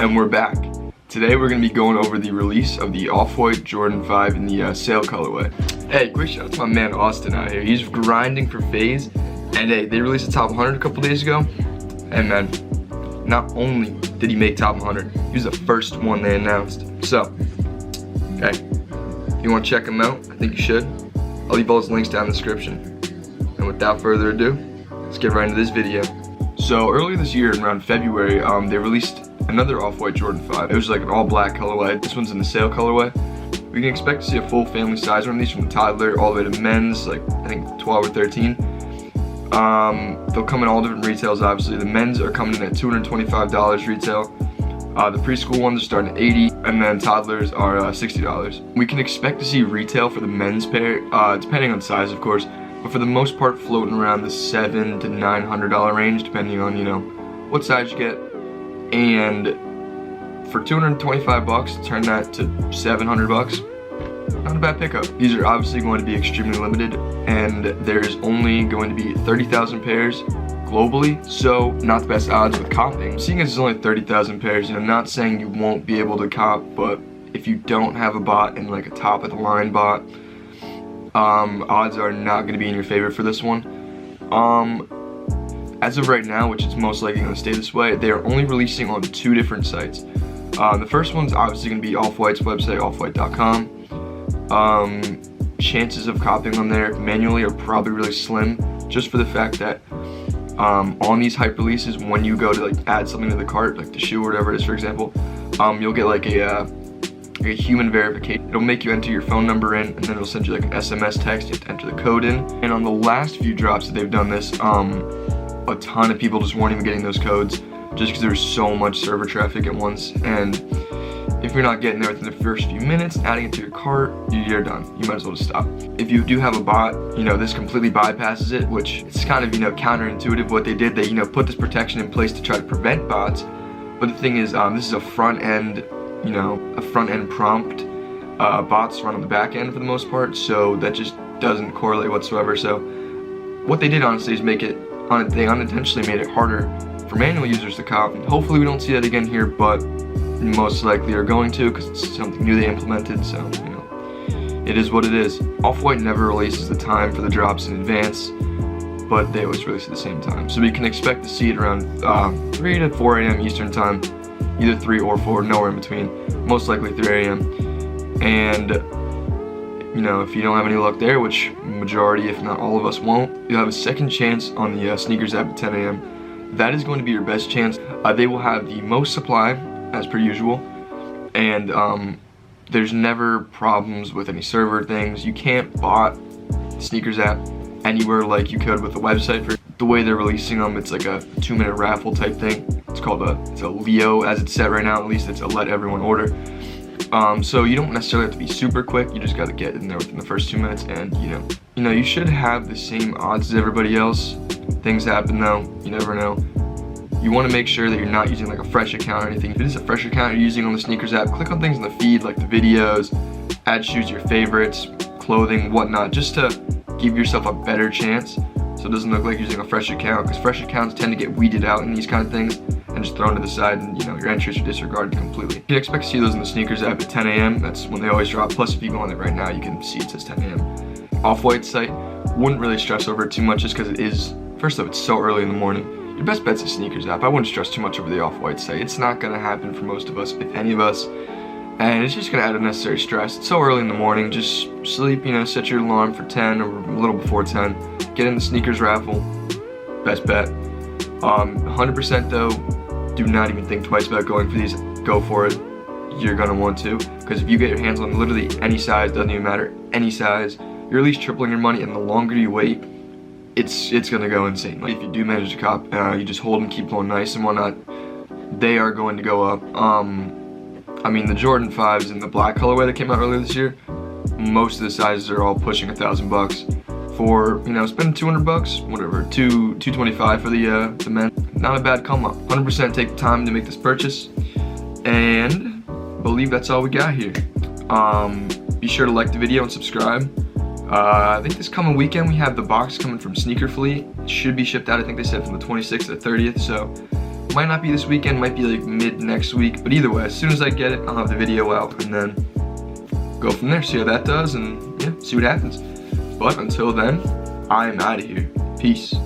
And we're back. Today we're going to be going over the release of the Off-White Jordan 5 in the sale colorway. Hey, quick shout out to my man Austin out here. He's grinding for FaZe, and hey, they released the top 100 a couple days ago. And man, not only did he make top 100, he was the first one they announced. So, okay, if you want to check him out, I think you should. I'll leave all his links down in the description. And without further ado, let's get right into this video. So earlier this year, around February, they released another Off-White Jordan 5. It was like an all-black colorway. This one's in the sale colorway. We can expect to see a full family size one of these, from the toddler all the way to men's, like I think 12 or 13. They'll come in all different retails, obviously. The men's are coming in at $225 retail. The preschool ones are starting at $80, and then toddlers are $60. We can expect to see retail for the men's pair, depending on size, of course, but for the most part floating around the $700 to $900 range, depending on, you know, what size you get. And for 225 bucks, turn that to 700 bucks. Not a bad pickup. These are obviously going to be extremely limited, and there's only going to be 30,000 pairs globally, so not the best odds with copping. Seeing as there's only 30,000 pairs, you know, not saying you won't be able to cop, but if you don't have a bot and like a top of the line bot, odds are not going to be in your favor for this one. As of right now, which is most likely going to stay this way, they are only releasing on 2 different sites. The first one's obviously going to be Off-White's website, offwhite.com. Chances of copying on there manually are probably really slim, just for the fact that on these hype releases, when you go to like add something to the cart, like the shoe or whatever it is, for example, you'll get like a human verification. It'll make you enter your phone number in, and then it'll send you like an SMS text. You have to enter the code in. And on the last few drops that they've done this, a ton of people just weren't even getting those codes, just because there's so much server traffic at once. And if you're not getting there within the first few minutes, adding it to your cart, you're done. You might as well just stop. If you do have a bot, you know, this completely bypasses it, which it's kind of, you know, counterintuitive what they did. They, you know, put this protection in place to try to prevent bots. But the thing is, this is a front end, you know, a front end prompt. Bots run on the back end for the most part, so that just doesn't correlate whatsoever. So what they did honestly is make it, they unintentionally made it harder for manual users to cop. Hopefully we don't see that again here, but most likely are going to, because it's something new they implemented, so, you know, it is what it is. Off-White never releases the time for the drops in advance, but they always release at the same time. So we can expect to see it around 3 to 4 a.m. Eastern time, either 3 or 4, nowhere in between, most likely 3 a.m. And, you know, if you don't have any luck there, which majority, if not all of us won't, you'll have a second chance on the sneakers app at 10 a.m. That is going to be your best chance. They will have the most supply, as per usual, and there's never problems with any server things. You can't bot the sneakers app anywhere like you could with the website. For the way they're releasing them, it's like a 2-minute raffle type thing. It's called it's a Leo as it's set right now. At least it's a let everyone order. So you don't necessarily have to be super quick. You just got to get in there within the first 2 minutes, and you know you should have the same odds as everybody else. Things happen though. You never know. You want to make sure that you're not using like a fresh account or anything. If it is a fresh account you're using on the sneakers app, click on things in the feed like the videos, add shoes to your favorites, clothing, whatnot, just to give yourself a better chance so it doesn't look like using a fresh account, because fresh accounts tend to get weeded out in these kind of things and just thrown to the side, and you know your entries are disregarded completely. You can expect to see those in the sneakers app at 10 a.m. That's when they always drop. Plus if you go on it right now, you can see it says 10 a.m. Off-White's site, wouldn't really stress over it too much, just because it is, first off, it's so early in the morning. Your best bet's a sneakers app. I wouldn't stress too much over the Off-White site. It's not gonna happen for most of us, if any of us, and it's just gonna add unnecessary stress. It's so early in the morning. Just sleep, you know, set your alarm for 10 or a little before 10. Get in the sneakers raffle. Best bet. 100% though, do not even think twice about going for these. Go for it. You're gonna want to, because if you get your hands on literally any size, doesn't even matter, any size, you're at least tripling your money, and the longer you wait, it's gonna go insane. Like if you do manage to cop, you just hold them, keep blowing nice and whatnot, they are going to go up. I mean, the Jordan 5s in the black colorway that came out earlier this year, most of the sizes are all pushing $1,000 for, you know, spending 200 bucks, whatever, 225 for the men. Not a bad come up. 100% take the time to make this purchase, and I believe that's all we got here. Be sure to like the video and subscribe. I think this coming weekend we have the box coming from Sneaker Fleet. It should be shipped out, I think they said from the 26th to the 30th, so Might not be this weekend, might be like mid next week, but either way, as soon as I get it, I'll have the video out and then go from there, see how that does, and yeah, see what happens. But until then, I'm out of here. Peace.